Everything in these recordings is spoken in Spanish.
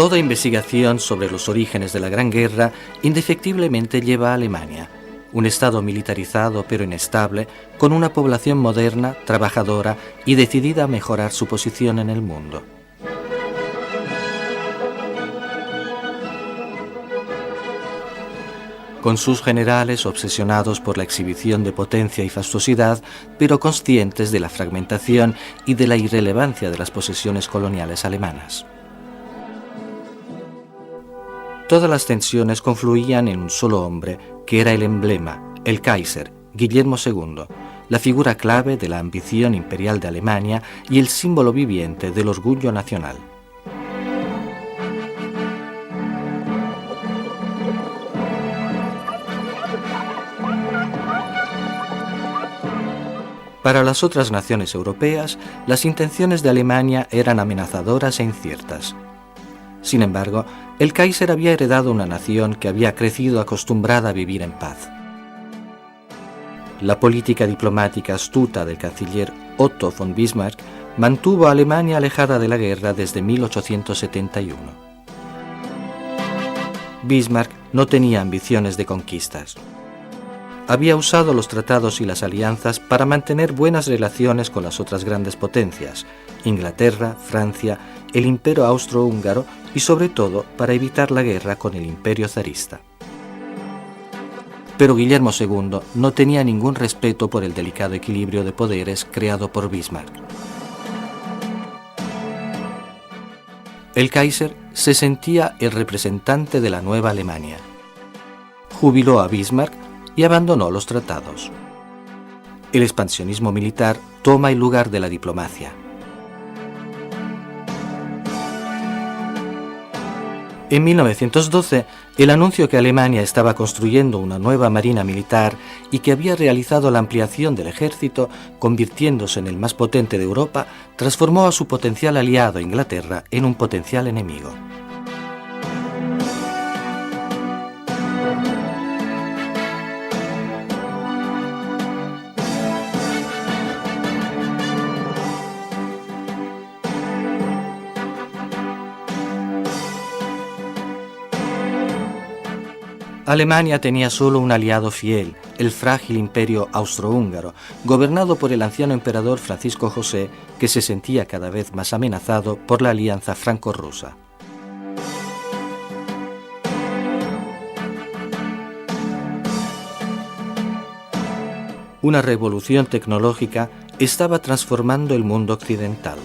Toda investigación sobre los orígenes de la Gran Guerra indefectiblemente lleva a Alemania, un estado militarizado pero inestable, con una población moderna, trabajadora y decidida a mejorar su posición en el mundo. Con sus generales obsesionados por la exhibición de potencia y fastuosidad, pero conscientes de la fragmentación y de la irrelevancia de las posesiones coloniales alemanas. Todas las tensiones confluían en un solo hombre, que era el emblema, el Kaiser, Guillermo II, la figura clave de la ambición imperial de Alemania y el símbolo viviente del orgullo nacional. Para las otras naciones europeas, las intenciones de Alemania eran amenazadoras e inciertas. Sin embargo, el Kaiser había heredado una nación que había crecido acostumbrada a vivir en paz. La política diplomática astuta del canciller Otto von Bismarck mantuvo a Alemania alejada de la guerra desde 1871. Bismarck no tenía ambiciones de conquistas. Había usado los tratados y las alianzas para mantener buenas relaciones con las otras grandes potencias, Inglaterra, Francia, el Imperio Austrohúngaro y sobre todo para evitar la guerra con el Imperio zarista. Pero Guillermo II no tenía ningún respeto por el delicado equilibrio de poderes creado por Bismarck. El Kaiser se sentía el representante de la nueva Alemania. Jubiló a Bismarck y abandonó los tratados. El expansionismo militar toma el lugar de la diplomacia. En 1912, el anuncio que Alemania estaba construyendo una nueva marina militar y que había realizado la ampliación del ejército, convirtiéndose en el más potente de Europa, transformó a su potencial aliado Inglaterra en un potencial enemigo. Alemania tenía solo un aliado fiel, el frágil imperio austrohúngaro, gobernado por el anciano emperador Francisco José, que se sentía cada vez más amenazado por la alianza franco-rusa. Una revolución tecnológica estaba transformando el mundo occidental.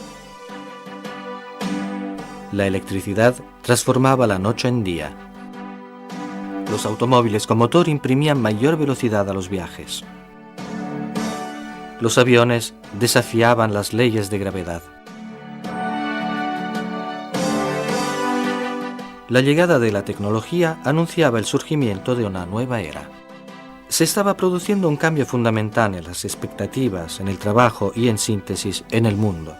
La electricidad transformaba la noche en día. Los automóviles con motor imprimían mayor velocidad a los viajes. Los aviones desafiaban las leyes de gravedad. La llegada de la tecnología anunciaba el surgimiento de una nueva era. Se estaba produciendo un cambio fundamental en las expectativas, en el trabajo y, en síntesis, en el mundo.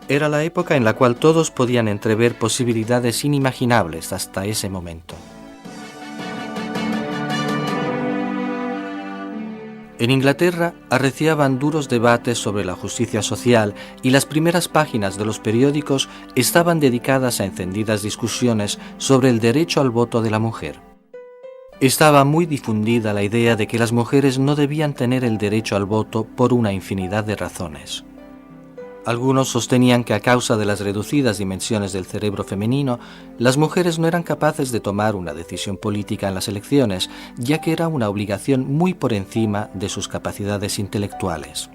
Era la época en la cual todos podían entrever posibilidades inimaginables hasta ese momento. En Inglaterra arreciaban duros debates sobre la justicia social y las primeras páginas de los periódicos estaban dedicadas a encendidas discusiones sobre el derecho al voto de la mujer. Estaba muy difundida la idea de que las mujeres no debían tener el derecho al voto por una infinidad de razones. Algunos sostenían que a causa de las reducidas dimensiones del cerebro femenino, las mujeres no eran capaces de tomar una decisión política en las elecciones, ya que era una obligación muy por encima de sus capacidades intelectuales.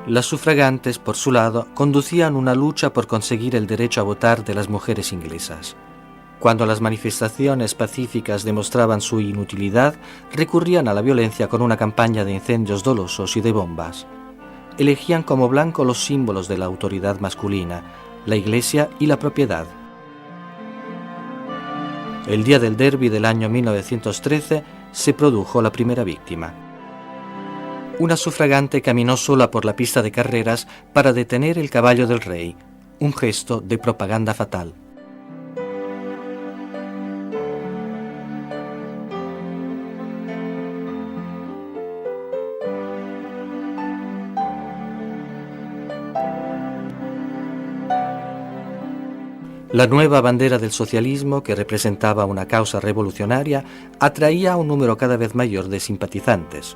Las sufragantes, por su lado, conducían una lucha por conseguir el derecho a votar de las mujeres inglesas. Cuando las manifestaciones pacíficas demostraban su inutilidad, recurrían a la violencia con una campaña de incendios dolosos y de bombas. Elegían como blanco los símbolos de la autoridad masculina, la iglesia y la propiedad. El día del derbi del año 1913 se produjo la primera víctima. Una sufragante caminó sola por la pista de carreras para detener el caballo del rey, un gesto de propaganda fatal. La nueva bandera del socialismo, que representaba una causa revolucionaria, atraía a un número cada vez mayor de simpatizantes.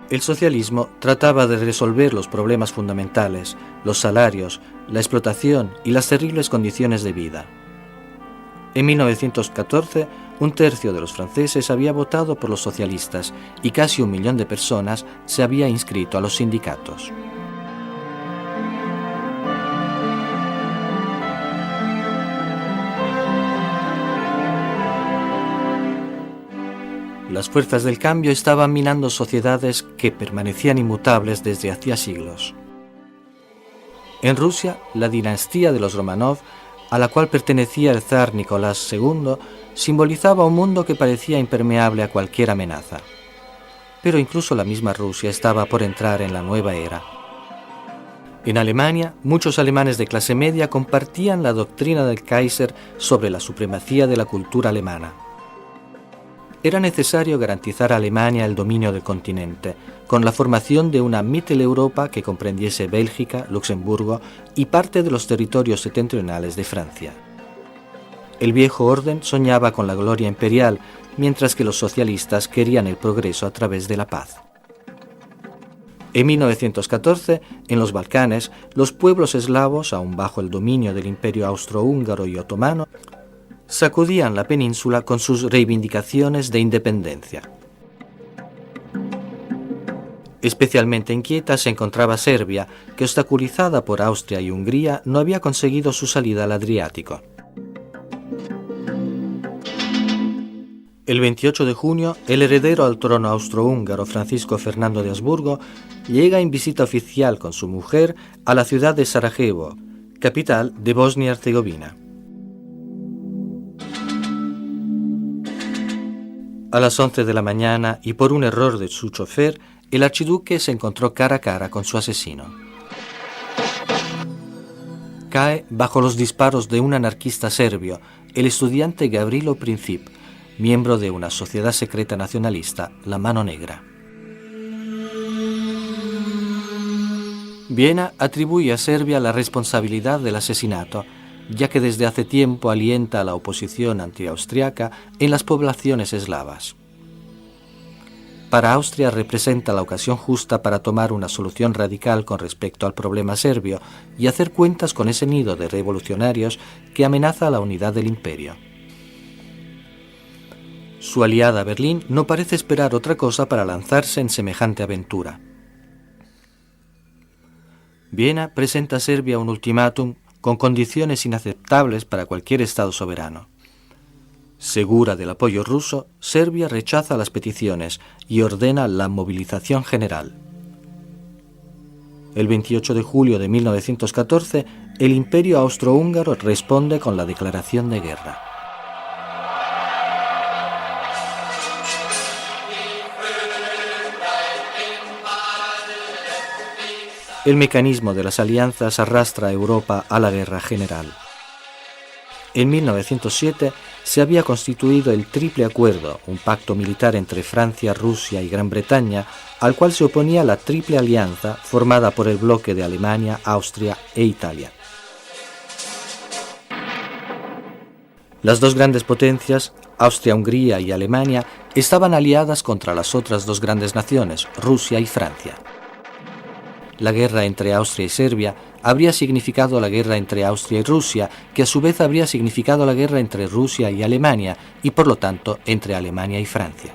El socialismo trataba de resolver los problemas fundamentales, los salarios, la explotación y las terribles condiciones de vida. En 1914, un tercio de los franceses había votado por los socialistas y casi 1 millón de personas se había inscrito a los sindicatos. Las fuerzas del cambio estaban minando sociedades que permanecían inmutables desde hacía siglos. En Rusia, la dinastía de los Romanov, a la cual pertenecía el zar Nicolás II, simbolizaba un mundo que parecía impermeable a cualquier amenaza. Pero incluso la misma Rusia estaba por entrar en la nueva era. En Alemania, muchos alemanes de clase media compartían la doctrina del Kaiser sobre la supremacía de la cultura alemana. Era necesario garantizar a Alemania el dominio del continente, con la formación de una Mitteleuropa que comprendiese Bélgica, Luxemburgo y parte de los territorios septentrionales de Francia. El viejo orden soñaba con la gloria imperial, mientras que los socialistas querían el progreso a través de la paz. En 1914, en los Balcanes, los pueblos eslavos, aún bajo el dominio del imperio austrohúngaro y otomano, sacudían la península con sus reivindicaciones de independencia. Especialmente inquieta se encontraba Serbia, que obstaculizada por Austria y Hungría no había conseguido su salida al Adriático. El 28 de junio, el heredero al trono austrohúngaro Francisco Fernando de Habsburgo llega en visita oficial con su mujer a la ciudad de Sarajevo, capital de Bosnia y Herzegovina. A las 11 de la mañana, y por un error de su chofer, el archiduque se encontró cara a cara con su asesino. Cae bajo los disparos de un anarquista serbio, el estudiante Gavrilo Princip, miembro de una sociedad secreta nacionalista, la Mano Negra. Viena atribuye a Serbia la responsabilidad del asesinato, ya que desde hace tiempo alienta a la oposición antiaustriaca en las poblaciones eslavas. Para Austria representa la ocasión justa para tomar una solución radical con respecto al problema serbio y hacer cuentas con ese nido de revolucionarios que amenaza a la unidad del imperio. Su aliada Berlín no parece esperar otra cosa para lanzarse en semejante aventura. Viena presenta a Serbia un ultimátum con condiciones inaceptables para cualquier Estado soberano. Segura del apoyo ruso, Serbia rechaza las peticiones y ordena la movilización general. El 28 de julio de 1914, el Imperio austrohúngaro responde con la declaración de guerra. El mecanismo de las alianzas arrastra a Europa a la guerra general. En 1907 se había constituido el Triple Acuerdo, un pacto militar entre Francia, Rusia y Gran Bretaña, al cual se oponía la Triple Alianza formada por el bloque de Alemania, Austria e Italia. Las dos grandes potencias, Austria-Hungría y Alemania, estaban aliadas contra las otras dos grandes naciones, Rusia y Francia. La guerra entre Austria y Serbia habría significado la guerra entre Austria y Rusia, que a su vez habría significado la guerra entre Rusia y Alemania, y por lo tanto entre Alemania y Francia.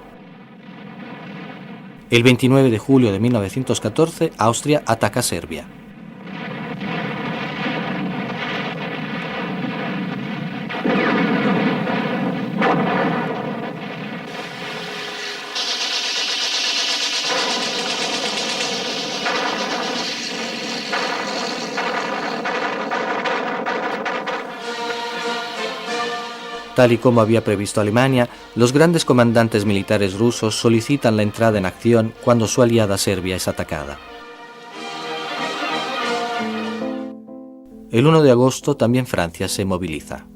El 29 de julio de 1914, Austria ataca a Serbia. Tal y como había previsto Alemania, los grandes comandantes militares rusos solicitan la entrada en acción cuando su aliada Serbia es atacada. El 1 de agosto también Francia se moviliza.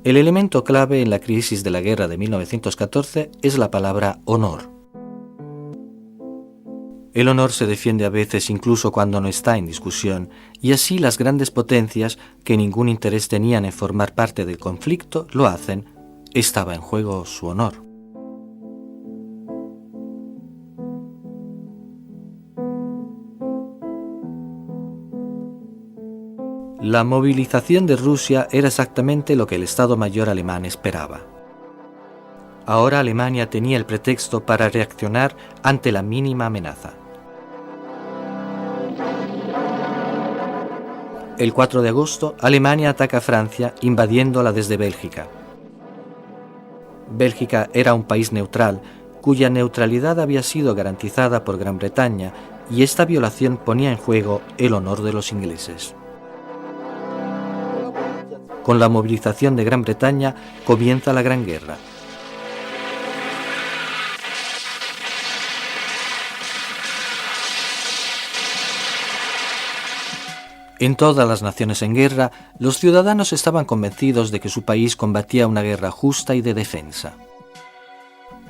El elemento clave en la crisis de la guerra de 1914 es la palabra honor. El honor se defiende a veces incluso cuando no está en discusión, y así las grandes potencias, que ningún interés tenían en formar parte del conflicto, lo hacen. Estaba en juego su honor. La movilización de Rusia era exactamente lo que el Estado Mayor alemán esperaba. Ahora Alemania tenía el pretexto para reaccionar ante la mínima amenaza. El 4 de agosto, Alemania ataca a Francia invadiéndola desde Bélgica. Bélgica era un país neutral, cuya neutralidad había sido garantizada por Gran Bretaña, y esta violación ponía en juego el honor de los ingleses. Con la movilización de Gran Bretaña comienza la Gran Guerra. En todas las naciones en guerra, los ciudadanos estaban convencidos de que su país combatía una guerra justa y de defensa.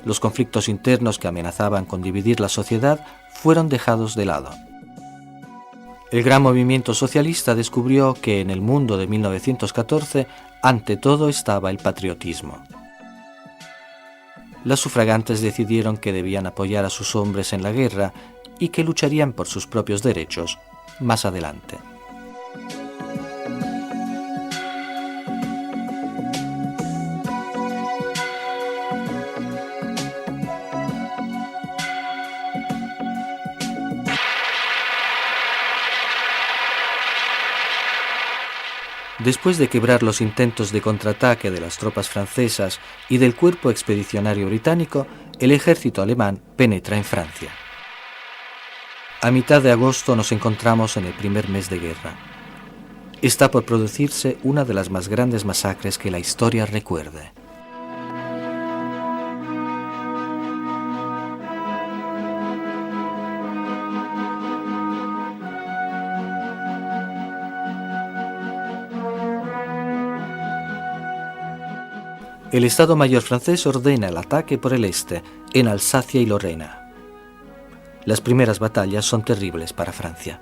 Los conflictos internos que amenazaban con dividir la sociedad fueron dejados de lado. El gran movimiento socialista descubrió que en el mundo de 1914 ante todo estaba el patriotismo. Las sufragantes decidieron que debían apoyar a sus hombres en la guerra y que lucharían por sus propios derechos más adelante. Después de quebrar los intentos de contraataque de las tropas francesas y del cuerpo expedicionario británico, el ejército alemán penetra en Francia. A mitad de agosto nos encontramos en el primer mes de guerra. Está por producirse una de las más grandes masacres que la historia recuerde. El Estado Mayor francés ordena el ataque por el este, en Alsacia y Lorena. Las primeras batallas son terribles para Francia.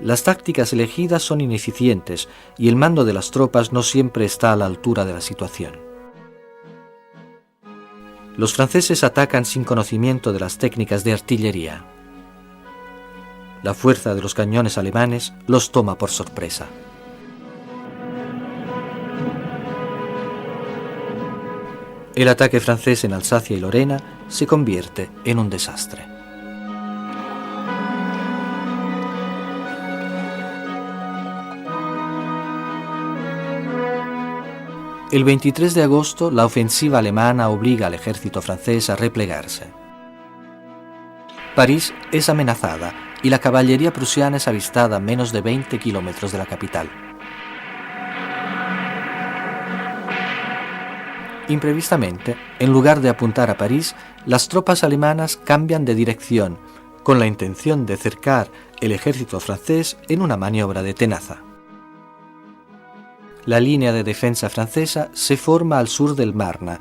Las tácticas elegidas son ineficientes y el mando de las tropas no siempre está a la altura de la situación. Los franceses atacan sin conocimiento de las técnicas de artillería. La fuerza de los cañones alemanes los toma por sorpresa. El ataque francés en Alsacia y Lorena se convierte en un desastre. El 23 de agosto, la ofensiva alemana obliga al ejército francés a replegarse. París es amenazada y la caballería prusiana es avistada a menos de 20 kilómetros de la capital. Imprevistamente, en lugar de apuntar a París, las tropas alemanas cambian de dirección, con la intención de cercar el ejército francés en una maniobra de tenaza. La línea de defensa francesa se forma al sur del Marne,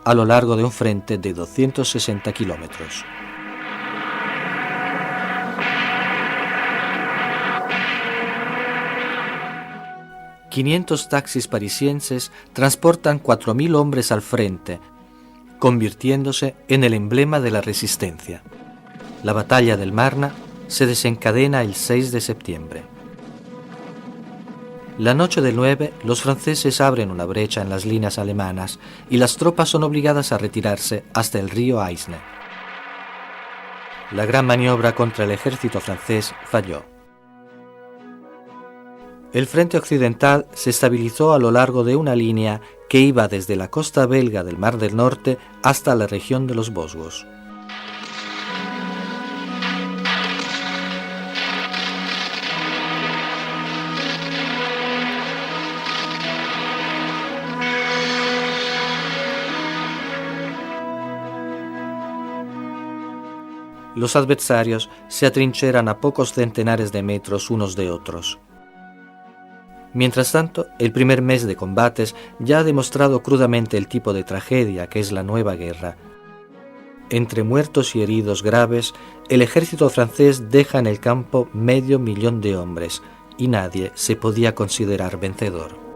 a lo largo de un frente de 260 kilómetros. ...500 taxis parisienses transportan 4.000 hombres al frente, convirtiéndose en el emblema de la resistencia. La batalla del Marne se desencadena el 6 de septiembre. La noche del 9, los franceses abren una brecha en las líneas alemanas y las tropas son obligadas a retirarse hasta el río Aisne. La gran maniobra contra el ejército francés falló. El frente occidental se estabilizó a lo largo de una línea que iba desde la costa belga del Mar del Norte hasta la región de los Vosgos. Los adversarios se atrincheran a pocos centenares de metros unos de otros. Mientras tanto, el primer mes de combates ya ha demostrado crudamente el tipo de tragedia que es la nueva guerra. Entre muertos y heridos graves, el ejército francés deja en el campo 500.000 de hombres y nadie se podía considerar vencedor.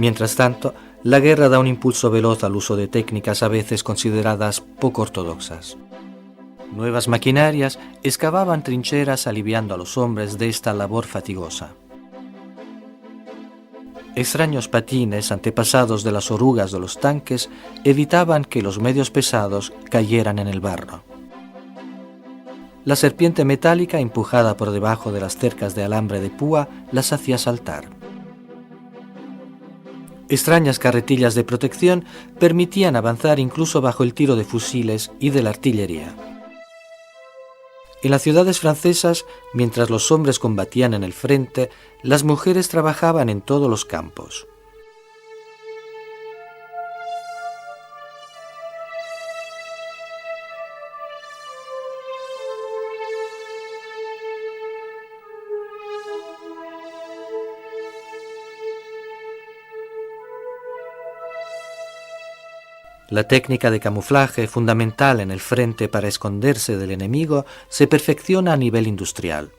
Mientras tanto, la guerra da un impulso veloz al uso de técnicas a veces consideradas poco ortodoxas. Nuevas maquinarias excavaban trincheras aliviando a los hombres de esta labor fatigosa. Extraños patines, antepasados de las orugas de los tanques, evitaban que los medios pesados cayeran en el barro. La serpiente metálica, empujada por debajo de las cercas de alambre de púa, las hacía saltar. Extrañas carretillas de protección permitían avanzar incluso bajo el tiro de fusiles y de la artillería. En las ciudades francesas, mientras los hombres combatían en el frente, las mujeres trabajaban en todos los campos. La técnica de camuflaje, fundamental en el frente para esconderse del enemigo, se perfecciona a nivel industrial.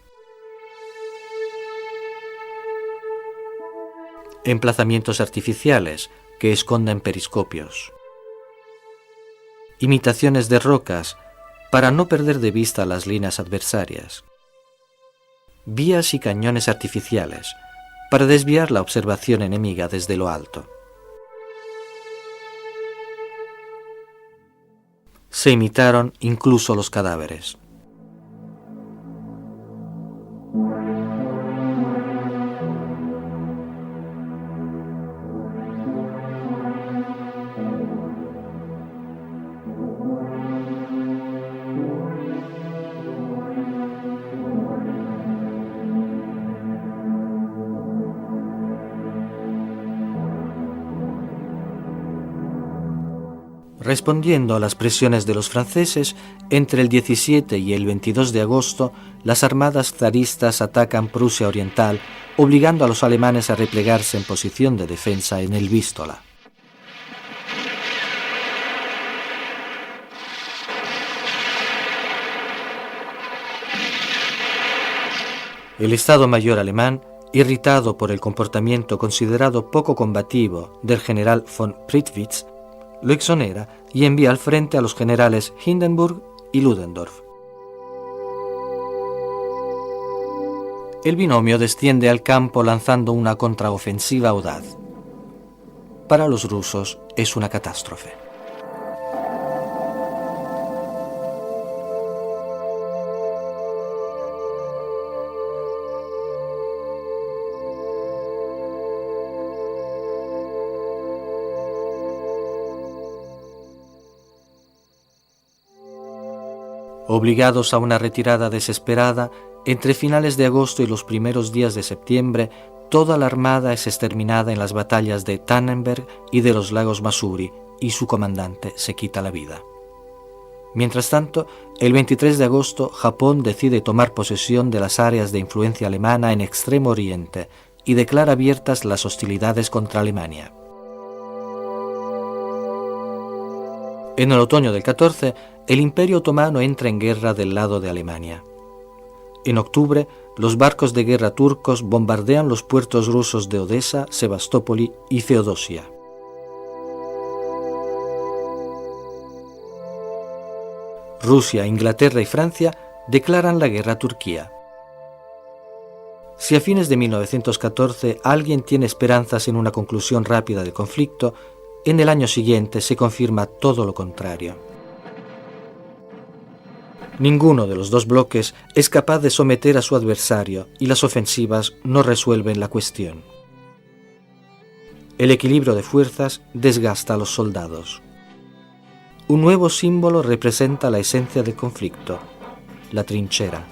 Emplazamientos artificiales que esconden periscopios. Imitaciones de rocas para no perder de vista las líneas adversarias. Vías y cañones artificiales para desviar la observación enemiga desde lo alto. Se imitaron incluso los cadáveres. Respondiendo a las presiones de los franceses, entre el 17 y el 22 de agosto, las armadas zaristas atacan Prusia Oriental, obligando a los alemanes a replegarse en posición de defensa en el Vístula. El Estado Mayor alemán, irritado por el comportamiento considerado poco combativo del general von Prittwitz, lo exonera y envía al frente a los generales Hindenburg y Ludendorff. El binomio desciende al campo lanzando una contraofensiva audaz. Para los rusos es una catástrofe. Obligados a una retirada desesperada, entre finales de agosto y los primeros días de septiembre, toda la armada es exterminada en las batallas de Tannenberg y de los lagos Masuri, y su comandante se quita la vida. Mientras tanto, el 23 de agosto, Japón decide tomar posesión de las áreas de influencia alemana en Extremo Oriente y declara abiertas las hostilidades contra Alemania. En el otoño del 14, el Imperio Otomano entra en guerra del lado de Alemania. En octubre, los barcos de guerra turcos bombardean los puertos rusos de Odessa, Sebastopoli y Feodosia. Rusia, Inglaterra y Francia declaran la guerra a Turquía. Si a fines de 1914 alguien tiene esperanzas en una conclusión rápida del conflicto, en el año siguiente se confirma todo lo contrario. Ninguno de los dos bloques es capaz de someter a su adversario y las ofensivas no resuelven la cuestión. El equilibrio de fuerzas desgasta a los soldados. Un nuevo símbolo representa la esencia del conflicto, la trinchera.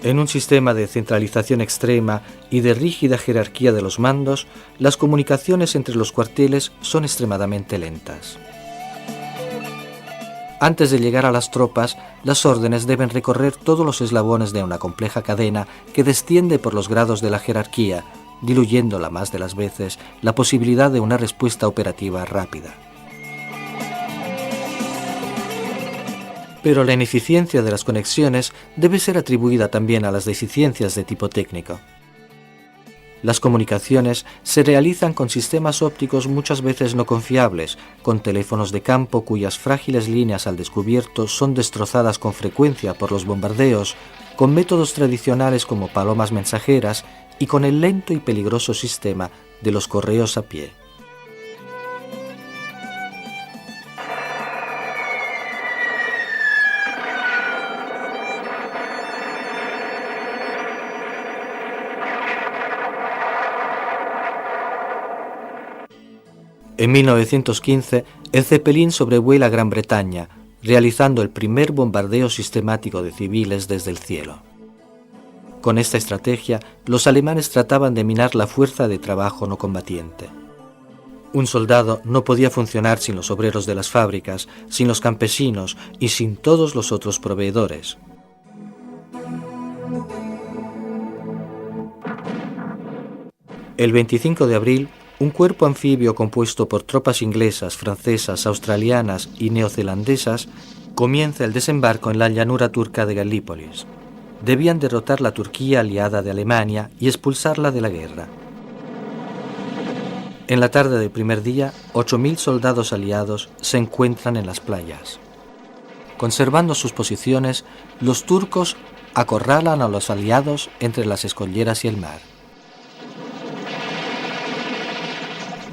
En un sistema de centralización extrema y de rígida jerarquía de los mandos, las comunicaciones entre los cuarteles son extremadamente lentas. Antes de llegar a las tropas, las órdenes deben recorrer todos los eslabones de una compleja cadena que desciende por los grados de la jerarquía, diluyendo la más de las veces la posibilidad de una respuesta operativa rápida. Pero la ineficiencia de las conexiones debe ser atribuida también a las deficiencias de tipo técnico. Las comunicaciones se realizan con sistemas ópticos muchas veces no confiables, con teléfonos de campo cuyas frágiles líneas al descubierto son destrozadas con frecuencia por los bombardeos, con métodos tradicionales como palomas mensajeras y con el lento y peligroso sistema de los correos a pie. En 1915, el Zeppelin sobrevuela Gran Bretaña, realizando el primer bombardeo sistemático de civiles desde el cielo. Con esta estrategia, los alemanes trataban de minar la fuerza de trabajo no combatiente. Un soldado no podía funcionar sin los obreros de las fábricas, sin los campesinos y sin todos los otros proveedores. El 25 de abril, un cuerpo anfibio compuesto por tropas inglesas, francesas, australianas y neozelandesas comienza el desembarco en la llanura turca de Galípolis. Debían derrotar la Turquía aliada de Alemania y expulsarla de la guerra. En la tarde del primer día, 8.000 soldados aliados se encuentran en las playas. Conservando sus posiciones, los turcos acorralan a los aliados entre las escolleras y el mar.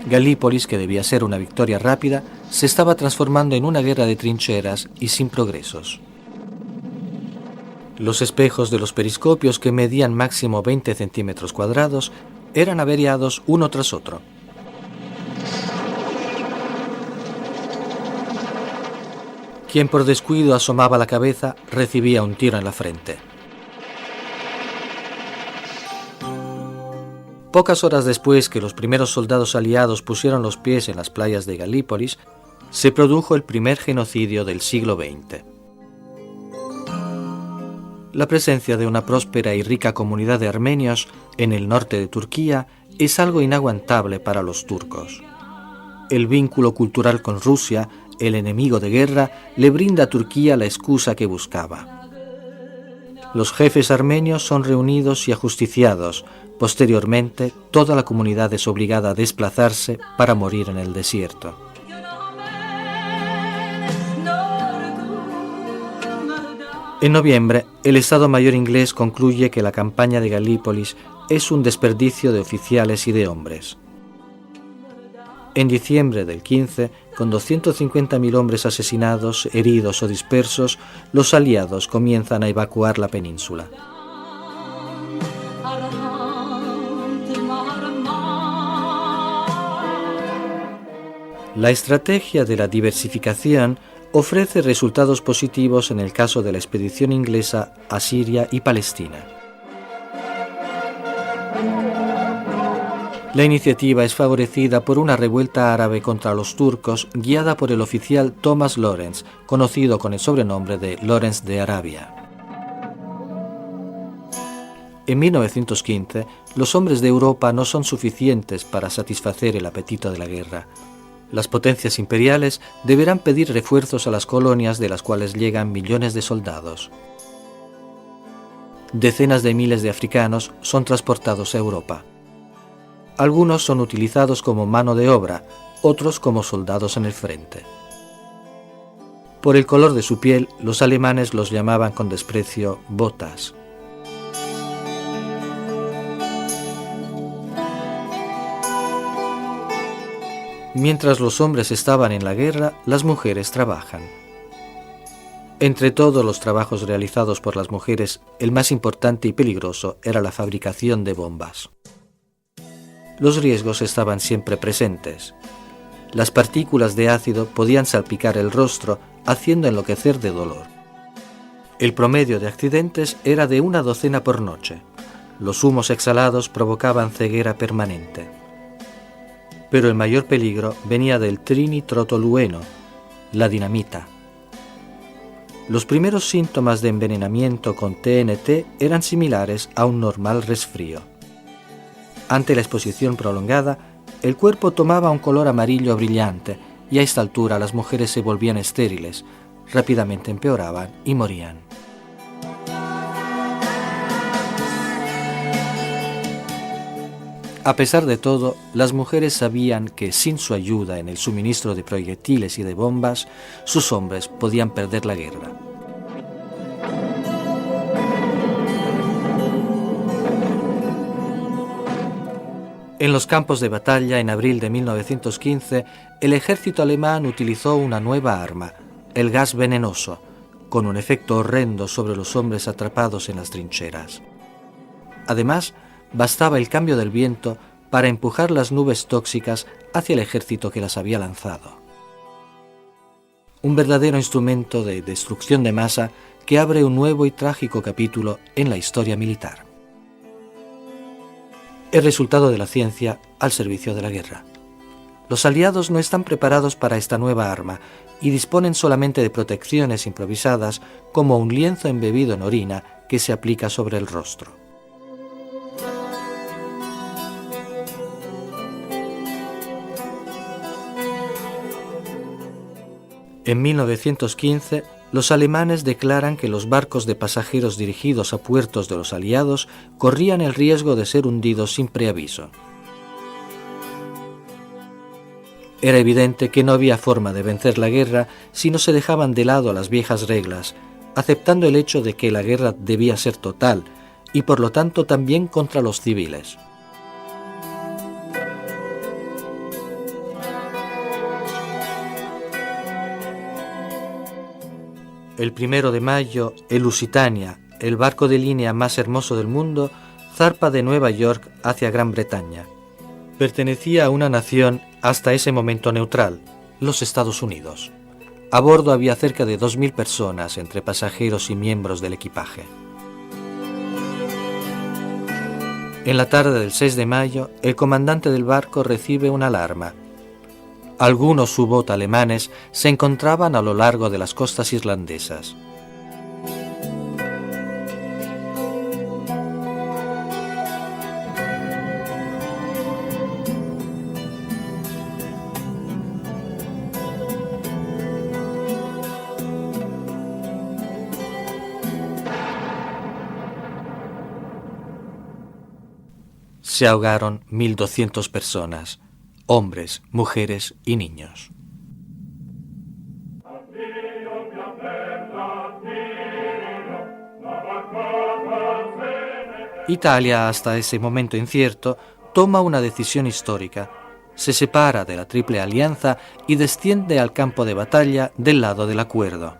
Galípolis, que debía ser una victoria rápida, se estaba transformando en una guerra de trincheras y sin progresos. Los espejos de los periscopios, que medían máximo 20 centímetros cuadrados, eran averiados uno tras otro. Quien por descuido asomaba la cabeza recibía un tiro en la frente. Pocas horas después que los primeros soldados aliados pusieron los pies en las playas de Galípolis, se produjo el primer genocidio del siglo XX. La presencia de una próspera y rica comunidad de armenios en el norte de Turquía es algo inaguantable para los turcos. El vínculo cultural con Rusia, el enemigo de guerra, le brinda a Turquía la excusa que buscaba. Los jefes armenios son reunidos y ajusticiados. Posteriormente, toda la comunidad es obligada a desplazarse para morir en el desierto. En noviembre, el Estado Mayor inglés concluye que la campaña de Galípolis es un desperdicio de oficiales y de hombres. En diciembre del 15, con 250.000 hombres asesinados, heridos o dispersos, los aliados comienzan a evacuar la península. La estrategia de la diversificación ofrece resultados positivos en el caso de la expedición inglesa a Siria y Palestina. La iniciativa es favorecida por una revuelta árabe contra los turcos guiada por el oficial Thomas Lawrence, conocido con el sobrenombre de Lawrence de Arabia. En 1915, los hombres de Europa no son suficientes para satisfacer el apetito de la guerra. Las potencias imperiales deberán pedir refuerzos a las colonias de las cuales llegan millones de soldados. Decenas de miles de africanos son transportados a Europa. Algunos son utilizados como mano de obra, otros como soldados en el frente. Por el color de su piel, los alemanes los llamaban con desprecio botas. Mientras los hombres estaban en la guerra, las mujeres trabajan. Entre todos los trabajos realizados por las mujeres, el más importante y peligroso era la fabricación de bombas. Los riesgos estaban siempre presentes. Las partículas de ácido podían salpicar el rostro, haciendo enloquecer de dolor. El promedio de accidentes era de 1 docena por noche. Los humos exhalados provocaban ceguera permanente. Pero el mayor peligro venía del trinitrotolueno, la dinamita. Los primeros síntomas de envenenamiento con TNT eran similares a un normal resfrío. Ante la exposición prolongada, el cuerpo tomaba un color amarillo brillante y a esta altura las mujeres se volvían estériles, rápidamente empeoraban y morían. A pesar de todo, las mujeres sabían que sin su ayuda en el suministro de proyectiles y de bombas, sus hombres podían perder la guerra. En los campos de batalla, en abril de 1915, el ejército alemán utilizó una nueva arma, el gas venenoso, con un efecto horrendo sobre los hombres atrapados en las trincheras. Además, bastaba el cambio del viento para empujar las nubes tóxicas hacia el ejército que las había lanzado. Un verdadero instrumento de destrucción de masa que abre un nuevo y trágico capítulo en la historia militar. El resultado de la ciencia al servicio de la guerra. Los aliados no están preparados para esta nueva arma y disponen solamente de protecciones improvisadas como un lienzo embebido en orina que se aplica sobre el rostro. En 1915, los alemanes declaran que los barcos de pasajeros dirigidos a puertos de los aliados corrían el riesgo de ser hundidos sin preaviso. Era evidente que no había forma de vencer la guerra si no se dejaban de lado las viejas reglas, aceptando el hecho de que la guerra debía ser total y por lo tanto también contra los civiles. El 1 de mayo, el Lusitania, el barco de línea más hermoso del mundo, zarpa de Nueva York hacia Gran Bretaña. Pertenecía a una nación hasta ese momento neutral, los Estados Unidos. A bordo había cerca de 2.000 personas entre pasajeros y miembros del equipaje. En la tarde del 6 de mayo, el comandante del barco recibe una alarma. Algunos U-boot alemanes se encontraban a lo largo de las costas irlandesas. Se ahogaron 1.200 personas. Hombres, mujeres y niños. Italia, hasta ese momento incierto, toma una decisión histórica. Se separa de la Triple Alianza y desciende al campo de batalla del lado del acuerdo.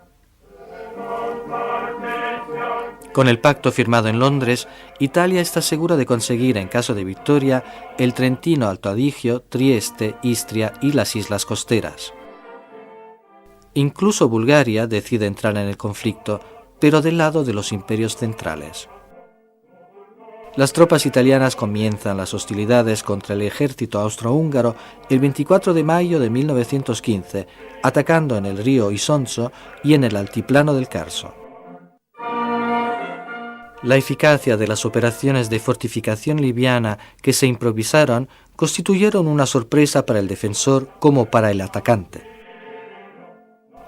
Con el pacto firmado en Londres, Italia está segura de conseguir, en caso de victoria, el Trentino Alto Adigio, Trieste, Istria y las islas costeras. Incluso Bulgaria decide entrar en el conflicto, pero del lado de los imperios centrales. Las tropas italianas comienzan las hostilidades contra el ejército austrohúngaro el 24 de mayo de 1915, atacando en el río Isonzo y en el altiplano del Carso. La eficacia de las operaciones de fortificación liviana que se improvisaron constituyeron una sorpresa para el defensor como para el atacante.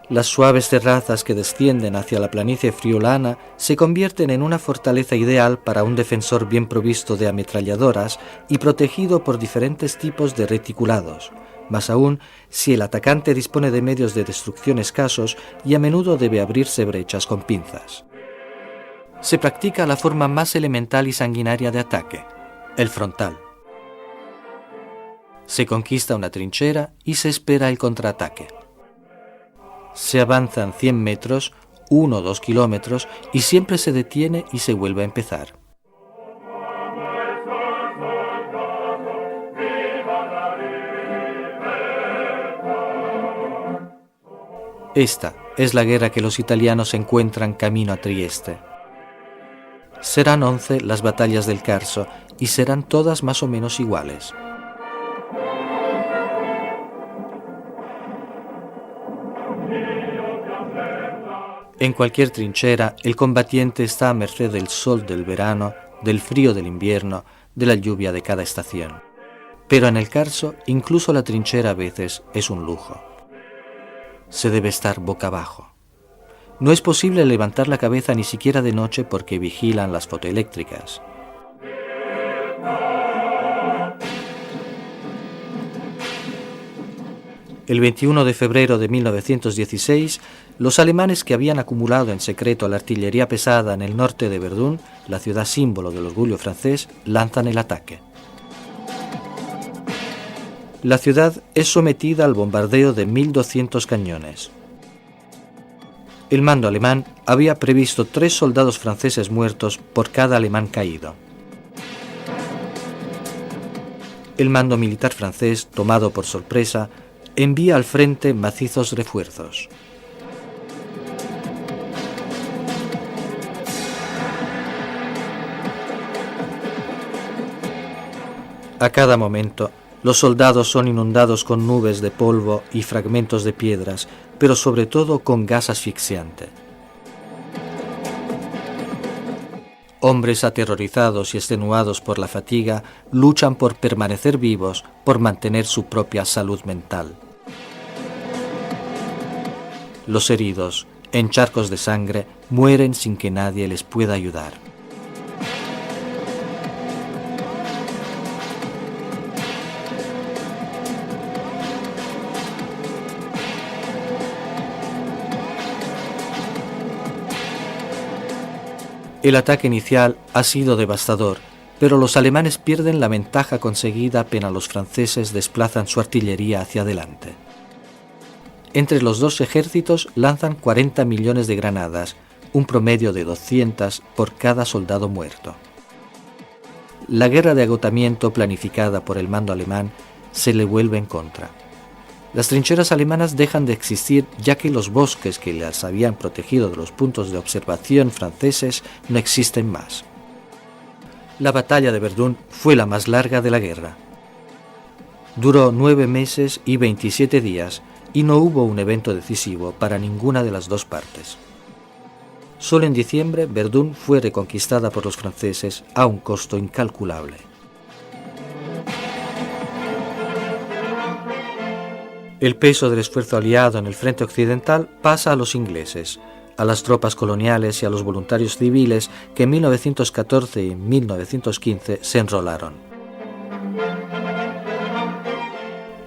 Las suaves terrazas que descienden hacia la planicie friulana se convierten en una fortaleza ideal para un defensor bien provisto de ametralladoras y protegido por diferentes tipos de reticulados, más aún si el atacante dispone de medios de destrucción escasos y a menudo debe abrirse brechas con pinzas. Se practica la forma más elemental y sanguinaria de ataque, el frontal. Se conquista una trinchera y se espera el contraataque. Se avanzan 100 metros, 1 o 2 kilómetros y siempre se detiene y se vuelve a empezar. Esta es la guerra que los italianos encuentran camino a Trieste. Serán 11 las batallas del Carso y serán todas más o menos iguales. En cualquier trinchera, el combatiente está a merced del sol del verano, del frío del invierno, de la lluvia de cada estación. Pero en el Carso, incluso la trinchera a veces es un lujo. Se debe estar boca abajo. No es posible levantar la cabeza ni siquiera de noche porque vigilan las fotoeléctricas. El 21 de febrero de 1916, los alemanes que habían acumulado en secreto la artillería pesada en el norte de Verdún, la ciudad símbolo del orgullo francés, lanzan el ataque. La ciudad es sometida al bombardeo de 1.200 cañones. El mando alemán había previsto 3 soldados franceses muertos por cada alemán caído. El mando militar francés, tomado por sorpresa, envía al frente macizos refuerzos. A cada momento, los soldados son inundados con nubes de polvo y fragmentos de piedras, pero sobre todo con gas asfixiante. Hombres aterrorizados y extenuados por la fatiga luchan por permanecer vivos, por mantener su propia salud mental. Los heridos, en charcos de sangre, mueren sin que nadie les pueda ayudar. El ataque inicial ha sido devastador, pero los alemanes pierden la ventaja conseguida apenas los franceses desplazan su artillería hacia adelante. Entre los dos ejércitos lanzan 40 millones de granadas, un promedio de 200 por cada soldado muerto. La guerra de agotamiento planificada por el mando alemán se le vuelve en contra. Las trincheras alemanas dejan de existir ya que los bosques que las habían protegido de los puntos de observación franceses no existen más. La batalla de Verdún fue la más larga de la guerra. Duró 9 meses y 27 días y no hubo un evento decisivo para ninguna de las dos partes. Solo en diciembre Verdún fue reconquistada por los franceses a un costo incalculable. El peso del esfuerzo aliado en el frente occidental pasa a los ingleses, a las tropas coloniales y a los voluntarios civiles que en 1914 y 1915 se enrolaron.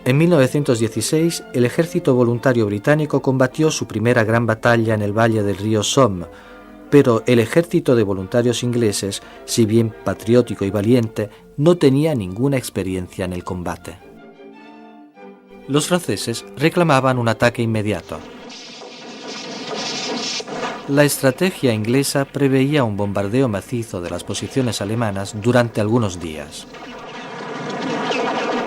En 1916, el ejército voluntario británico combatió su primera gran batalla en el valle del río Somme, pero el ejército de voluntarios ingleses, si bien patriótico y valiente, no tenía ninguna experiencia en el combate. Los franceses reclamaban un ataque inmediato. La estrategia inglesa preveía un bombardeo macizo de las posiciones alemanas durante algunos días.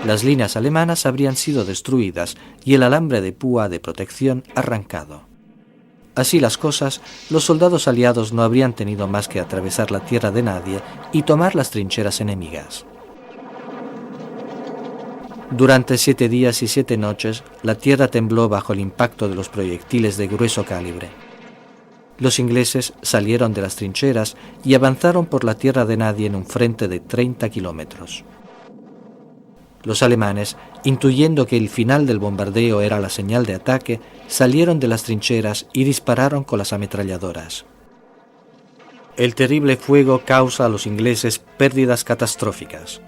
Las líneas alemanas habrían sido destruidas y el alambre de púa de protección arrancado. Así las cosas, los soldados aliados no habrían tenido más que atravesar la tierra de nadie y tomar las trincheras enemigas. Durante 7 días y 7 noches, la tierra tembló bajo el impacto de los proyectiles de grueso calibre. Los ingleses salieron de las trincheras y avanzaron por la tierra de nadie en un frente de 30 kilómetros. Los alemanes, intuyendo que el final del bombardeo era la señal de ataque, salieron de las trincheras y dispararon con las ametralladoras. El terrible fuego causa a los ingleses pérdidas catastróficas.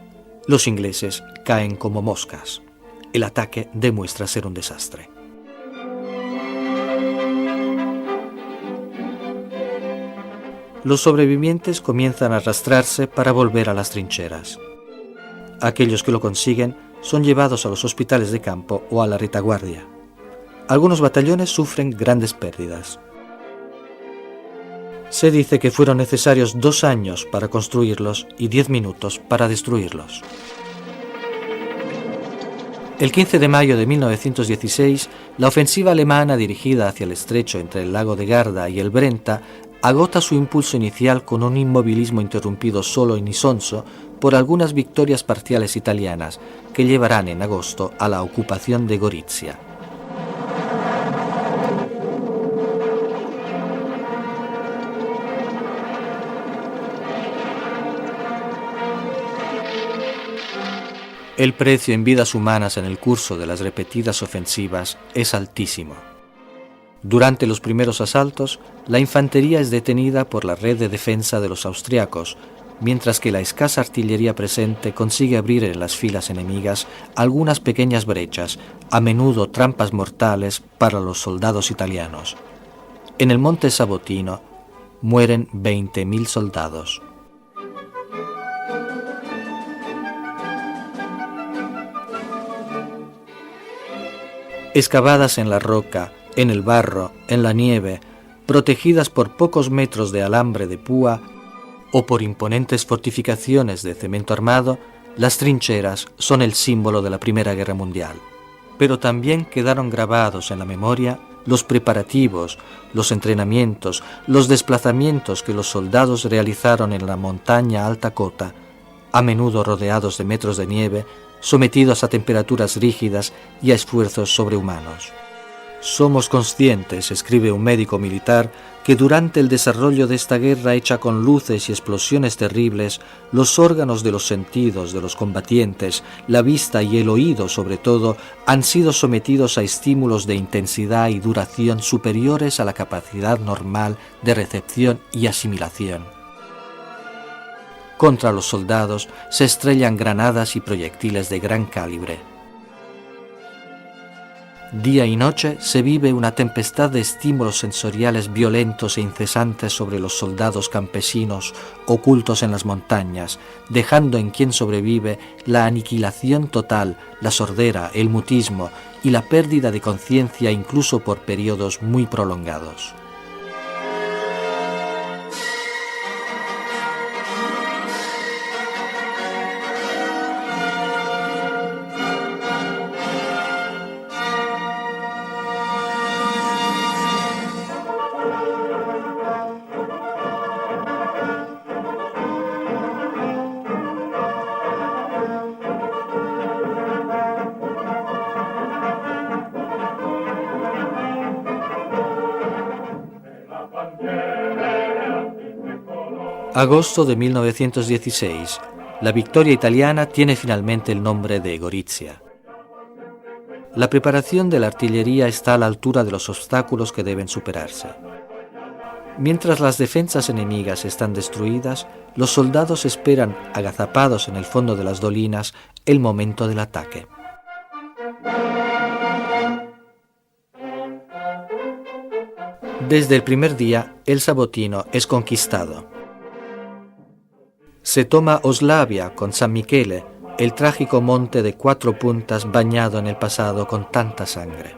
Los ingleses caen como moscas. El ataque demuestra ser un desastre. Los sobrevivientes comienzan a arrastrarse para volver a las trincheras. Aquellos que lo consiguen son llevados a los hospitales de campo o a la retaguardia. Algunos batallones sufren grandes pérdidas. Se dice que fueron necesarios 2 años para construirlos y 10 minutos para destruirlos. El 15 de mayo de 1916, la ofensiva alemana dirigida hacia el estrecho entre el lago de Garda y el Brenta agota su impulso inicial con un inmovilismo interrumpido solo en Isonzo por algunas victorias parciales italianas que llevarán en agosto a la ocupación de Gorizia. El precio en vidas humanas en el curso de las repetidas ofensivas es altísimo. Durante los primeros asaltos, la infantería es detenida por la red de defensa de los austriacos, mientras que la escasa artillería presente consigue abrir en las filas enemigas algunas pequeñas brechas, a menudo trampas mortales para los soldados italianos. En el monte Sabotino mueren 20.000 soldados. Excavadas en la roca, en el barro, en la nieve, protegidas por pocos metros de alambre de púa o por imponentes fortificaciones de cemento armado, las trincheras son el símbolo de la Primera Guerra Mundial. Pero también quedaron grabados en la memoria los preparativos, los entrenamientos, los desplazamientos que los soldados realizaron en la montaña alta cota, a menudo rodeados de metros de nieve, sometidos a temperaturas rígidas y a esfuerzos sobrehumanos. Somos conscientes, escribe un médico militar, que durante el desarrollo de esta guerra hecha con luces y explosiones terribles, los órganos de los sentidos de los combatientes, la vista y el oído sobre todo, han sido sometidos a estímulos de intensidad y duración superiores a la capacidad normal de recepción y asimilación. Contra los soldados se estrellan granadas y proyectiles de gran calibre. Día y noche se vive una tempestad de estímulos sensoriales violentos e incesantes sobre los soldados campesinos ocultos en las montañas, dejando en quien sobrevive la aniquilación total, la sordera, el mutismo y la pérdida de conciencia incluso por periodos muy prolongados. Agosto de 1916. La victoria italiana tiene finalmente el nombre de Gorizia. La preparación de la artillería está a la altura de los obstáculos que deben superarse. Mientras las defensas enemigas están destruidas, los soldados esperan, agazapados en el fondo de las dolinas, el momento del ataque. Desde el primer día, el Sabotino es conquistado. Se toma Oslavia con San Michele, el trágico monte de 4 puntas bañado en el pasado con tanta sangre.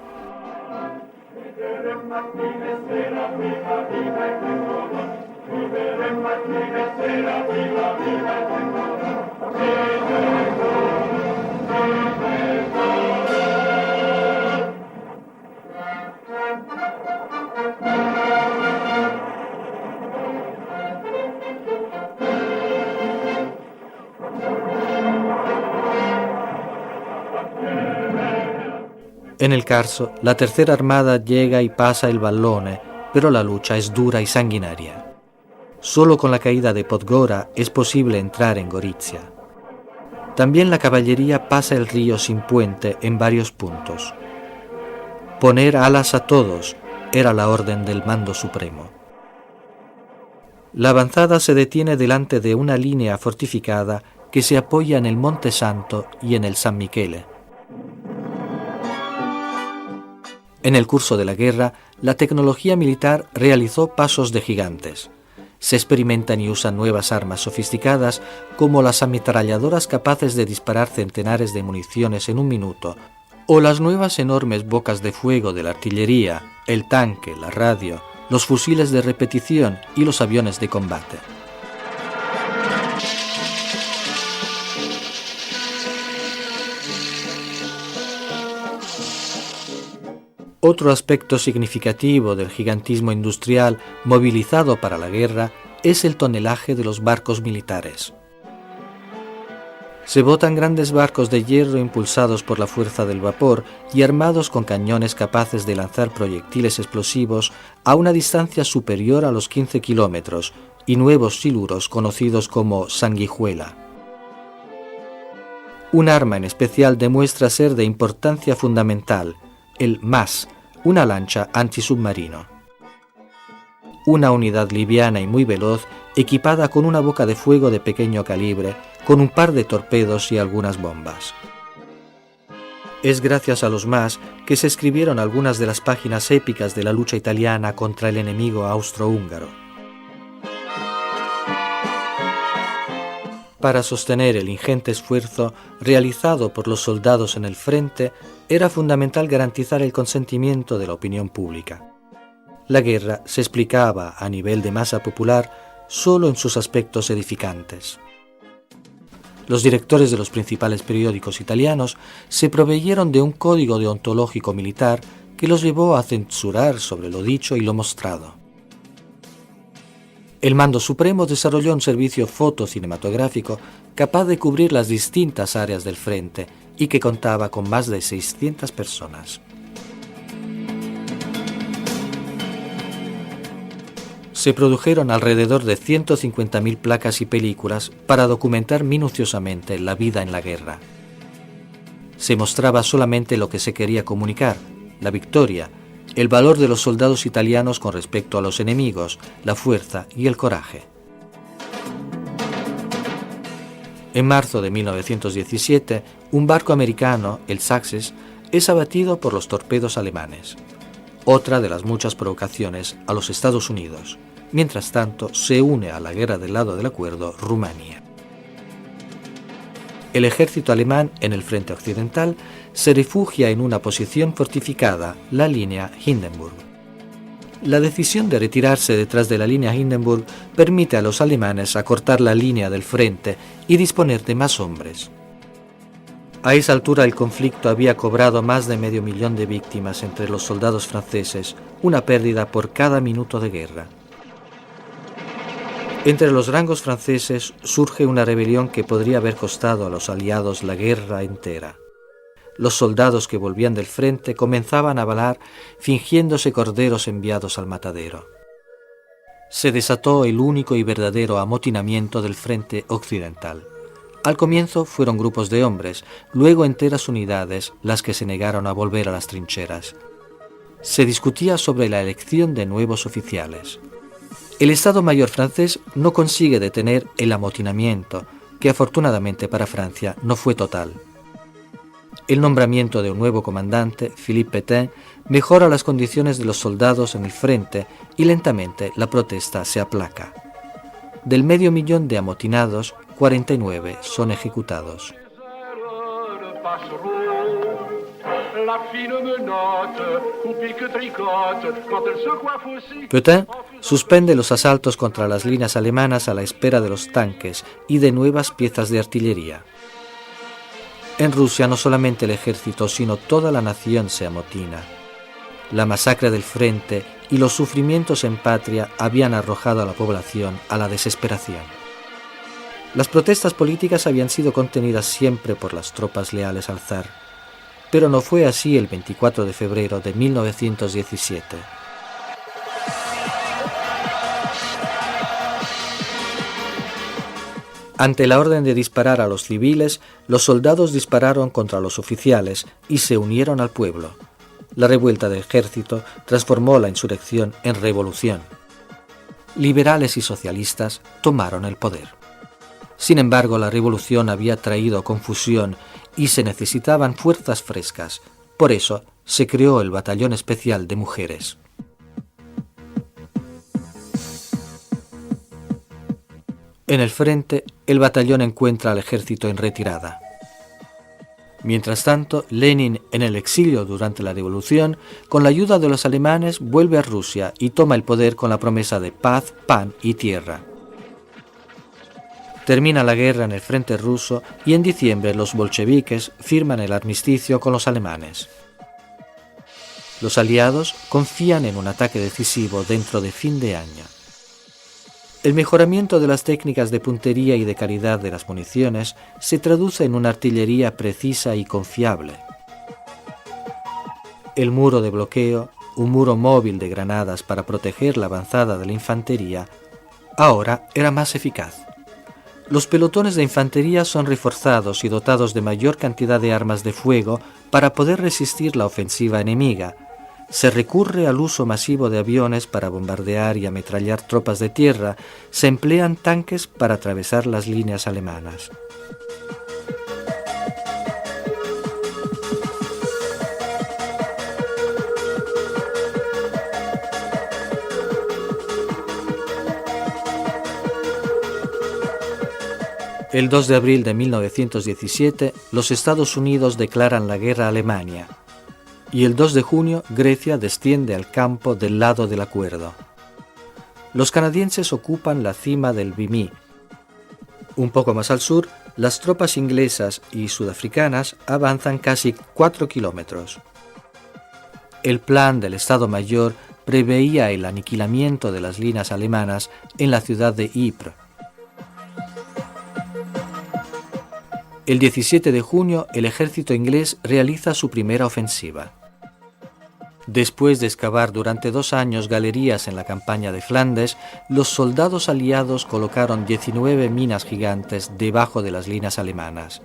En el Carso, la Tercera Armada llega y pasa el Vallone, pero la lucha es dura y sanguinaria. Solo con la caída de Podgora es posible entrar en Gorizia. También la caballería pasa el río sin puente en varios puntos. Poner alas a todos era la orden del mando supremo. La avanzada se detiene delante de una línea fortificada que se apoya en el Monte Santo y en el San Michele. En el curso de la guerra, la tecnología militar realizó pasos de gigantes. Se experimentan y usan nuevas armas sofisticadas como las ametralladoras capaces de disparar centenares de municiones en un minuto, o las nuevas enormes bocas de fuego de la artillería, el tanque, la radio, los fusiles de repetición y los aviones de combate. Otro aspecto significativo del gigantismo industrial movilizado para la guerra es el tonelaje de los barcos militares. Se botan grandes barcos de hierro impulsados por la fuerza del vapor y armados con cañones capaces de lanzar proyectiles explosivos a una distancia superior a los 15 kilómetros y nuevos siluros conocidos como sanguijuela. Un arma en especial demuestra ser de importancia fundamental, el MAS, una lancha antisubmarino. Una unidad liviana y muy veloz, equipada con una boca de fuego de pequeño calibre, con un par de torpedos y algunas bombas. Es gracias a los MAS que se escribieron algunas de las páginas épicas de la lucha italiana contra el enemigo austrohúngaro. Para sostener el ingente esfuerzo realizado por los soldados en el frente, era fundamental garantizar el consentimiento de la opinión pública. La guerra se explicaba a nivel de masa popular solo en sus aspectos edificantes. Los directores de los principales periódicos italianos se proveyeron de un código deontológico militar que los llevó a censurar sobre lo dicho y lo mostrado. El Mando Supremo desarrolló un servicio fotocinematográfico capaz de cubrir las distintas áreas del frente y que contaba con más de 600 personas. Se produjeron alrededor de 150.000 placas y películas para documentar minuciosamente la vida en la guerra. Se mostraba solamente lo que se quería comunicar, la victoria, el valor de los soldados italianos con respecto a los enemigos, la fuerza y el coraje. En marzo de 1917, un barco americano, el Success, es abatido por los torpedos alemanes. Otra de las muchas provocaciones a los Estados Unidos. Mientras tanto, se une a la guerra del lado del acuerdo Rumania. El ejército alemán en el frente occidental se refugia en una posición fortificada, la línea Hindenburg. La decisión de retirarse detrás de la línea Hindenburg permite a los alemanes acortar la línea del frente y disponer de más hombres. A esa altura el conflicto había cobrado más de 500.000 de víctimas entre los soldados franceses, una pérdida por cada minuto de guerra. Entre los rangos franceses surge una rebelión que podría haber costado a los aliados la guerra entera. Los soldados que volvían del frente comenzaban a balar fingiéndose corderos enviados al matadero. Se desató el único y verdadero amotinamiento del frente occidental. Al comienzo fueron grupos de hombres, luego enteras unidades las que se negaron a volver a las trincheras. Se discutía sobre la elección de nuevos oficiales. El Estado Mayor francés no consigue detener el amotinamiento, que afortunadamente para Francia no fue total. El nombramiento de un nuevo comandante, Philippe Pétain, mejora las condiciones de los soldados en el frente y lentamente la protesta se aplaca. Del 500.000 de amotinados, 49 son ejecutados. Pétain suspende los asaltos contra las líneas alemanas a la espera de los tanques y de nuevas piezas de artillería. En Rusia no solamente el ejército, sino toda la nación se amotina. La masacre del frente y los sufrimientos en patria habían arrojado a la población a la desesperación. Las protestas políticas habían sido contenidas siempre por las tropas leales al zar, pero no fue así el 24 de febrero de 1917. Ante la orden de disparar a los civiles, los soldados dispararon contra los oficiales y se unieron al pueblo. La revuelta del ejército transformó la insurrección en revolución. Liberales y socialistas tomaron el poder. Sin embargo, la revolución había traído confusión y se necesitaban fuerzas frescas. Por eso se creó el Batallón Especial de Mujeres. En el frente, el batallón encuentra al ejército en retirada. Mientras tanto, Lenin, en el exilio durante la revolución, con la ayuda de los alemanes, vuelve a Rusia y toma el poder con la promesa de paz, pan y tierra. Termina la guerra en el frente ruso y en diciembre los bolcheviques firman el armisticio con los alemanes. Los aliados confían en un ataque decisivo dentro de fin de año. El mejoramiento de las técnicas de puntería y de calidad de las municiones se traduce en una artillería precisa y confiable. El muro de bloqueo, un muro móvil de granadas para proteger la avanzada de la infantería, ahora era más eficaz. Los pelotones de infantería son reforzados y dotados de mayor cantidad de armas de fuego para poder resistir la ofensiva enemiga. Se recurre al uso masivo de aviones para bombardear y ametrallar tropas de tierra. Se emplean tanques para atravesar las líneas alemanas. El 2 de abril de 1917, los Estados Unidos declaran la guerra a Alemania y el 2 de junio Grecia desciende al campo del lado del acuerdo. Los canadienses ocupan la cima del Vimy. Un poco más al sur, las tropas inglesas y sudafricanas avanzan casi 4 kilómetros. El plan del Estado Mayor preveía el aniquilamiento de las líneas alemanas en la ciudad de Ypres. El 17 de junio, el ejército inglés realiza su primera ofensiva. Después de excavar durante 2 años galerías en la campaña de Flandes, los soldados aliados colocaron 19 minas gigantes debajo de las líneas alemanas.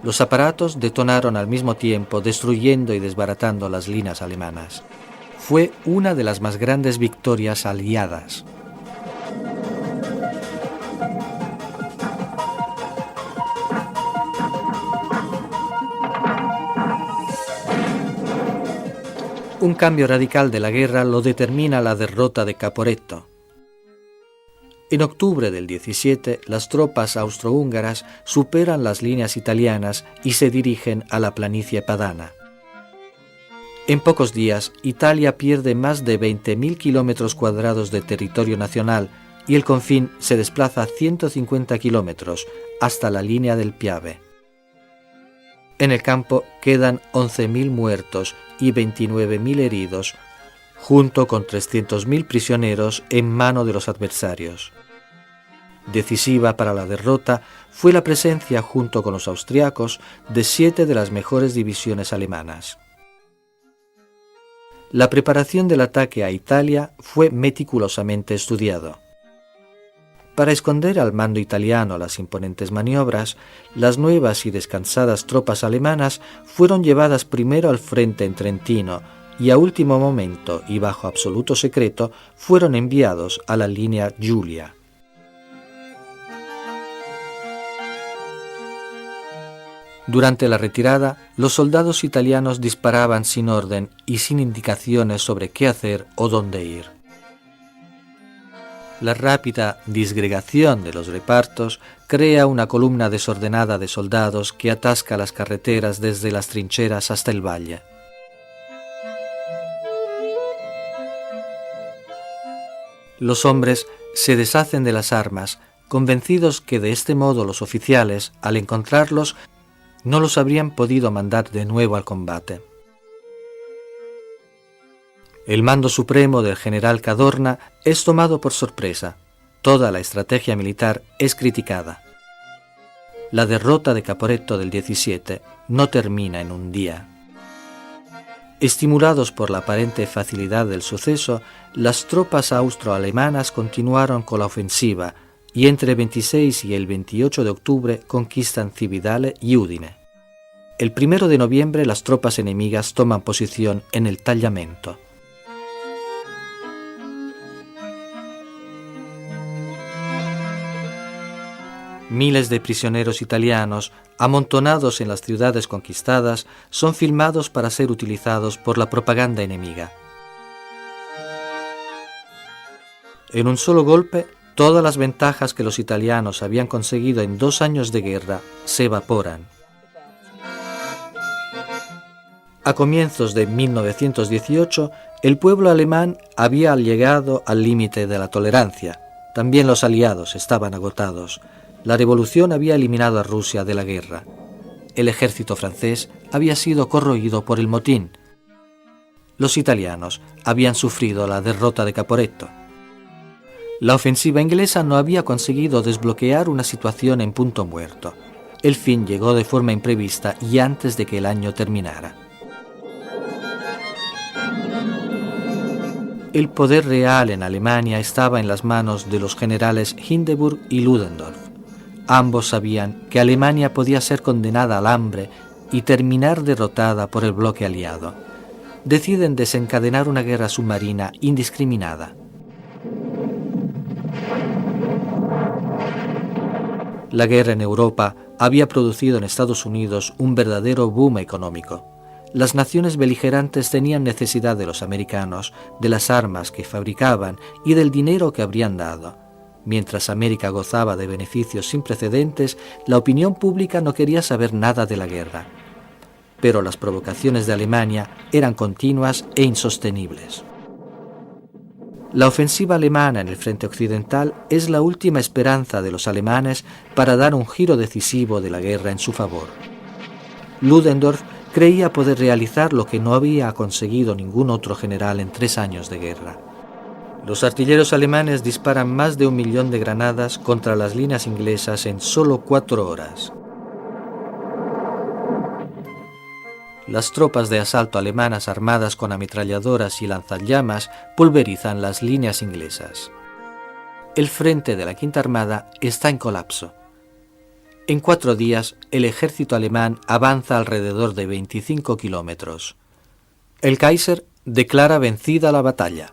Los aparatos detonaron al mismo tiempo, destruyendo y desbaratando las líneas alemanas. Fue una de las más grandes victorias aliadas. Un cambio radical de la guerra lo determina la derrota de Caporetto. En octubre del 17, las tropas austrohúngaras superan las líneas italianas y se dirigen a la planicie padana. En pocos días, Italia pierde más de 20.000 kilómetros cuadrados de territorio nacional y el confín se desplaza 150 kilómetros hasta la línea del Piave. En el campo quedan 11.000 muertos y 29.000 heridos, junto con 300.000 prisioneros en mano de los adversarios. Decisiva para la derrota fue la presencia, junto con los austriacos, de 7 de las mejores divisiones alemanas. La preparación del ataque a Italia fue meticulosamente estudiado. Para esconder al mando italiano las imponentes maniobras, las nuevas y descansadas tropas alemanas fueron llevadas primero al frente en Trentino y a último momento y bajo absoluto secreto fueron enviados a la línea Giulia. Durante la retirada, los soldados italianos disparaban sin orden y sin indicaciones sobre qué hacer o dónde ir. La rápida disgregación de los repartos crea una columna desordenada de soldados que atasca las carreteras desde las trincheras hasta el valle. Los hombres se deshacen de las armas, convencidos que de este modo los oficiales, al encontrarlos, no los habrían podido mandar de nuevo al combate. El mando supremo del general Cadorna es tomado por sorpresa. Toda la estrategia militar es criticada. La derrota de Caporetto del 17 no termina en un día. Estimulados por la aparente facilidad del suceso, las tropas austroalemanas continuaron con la ofensiva y entre el 26 y el 28 de octubre conquistan Cividale y Udine. El 1 de noviembre las tropas enemigas toman posición en el Tagliamento. Miles de prisioneros italianos, amontonados en las ciudades conquistadas, son filmados para ser utilizados por la propaganda enemiga. En un solo golpe, todas las ventajas que los italianos habían conseguido en 2 años de guerra se evaporan. A comienzos de 1918, el pueblo alemán había llegado al límite de la tolerancia. También los aliados estaban agotados. La revolución había eliminado a Rusia de la guerra. El ejército francés había sido corroído por el motín. Los italianos habían sufrido la derrota de Caporetto. La ofensiva inglesa no había conseguido desbloquear una situación en punto muerto. El fin llegó de forma imprevista y antes de que el año terminara. El poder real en Alemania estaba en las manos de los generales Hindenburg y Ludendorff. Ambos sabían que Alemania podía ser condenada al hambre y terminar derrotada por el bloque aliado. Deciden desencadenar una guerra submarina indiscriminada. La guerra en Europa había producido en Estados Unidos un verdadero boom económico. Las naciones beligerantes tenían necesidad de los americanos, de las armas que fabricaban y del dinero que habrían dado. Mientras América gozaba de beneficios sin precedentes, la opinión pública no quería saber nada de la guerra. Pero las provocaciones de Alemania eran continuas e insostenibles. La ofensiva alemana en el frente occidental es la última esperanza de los alemanes para dar un giro decisivo de la guerra en su favor. Ludendorff creía poder realizar lo que no había conseguido ningún otro general en 3 años de guerra. Los artilleros alemanes disparan más de 1 millón de granadas contra las líneas inglesas en solo 4 horas. Las tropas de asalto alemanas armadas con ametralladoras y lanzallamas pulverizan las líneas inglesas. El frente de la Quinta Armada está en colapso. En 4 días, el ejército alemán avanza alrededor de 25 kilómetros. El Kaiser declara vencida la batalla.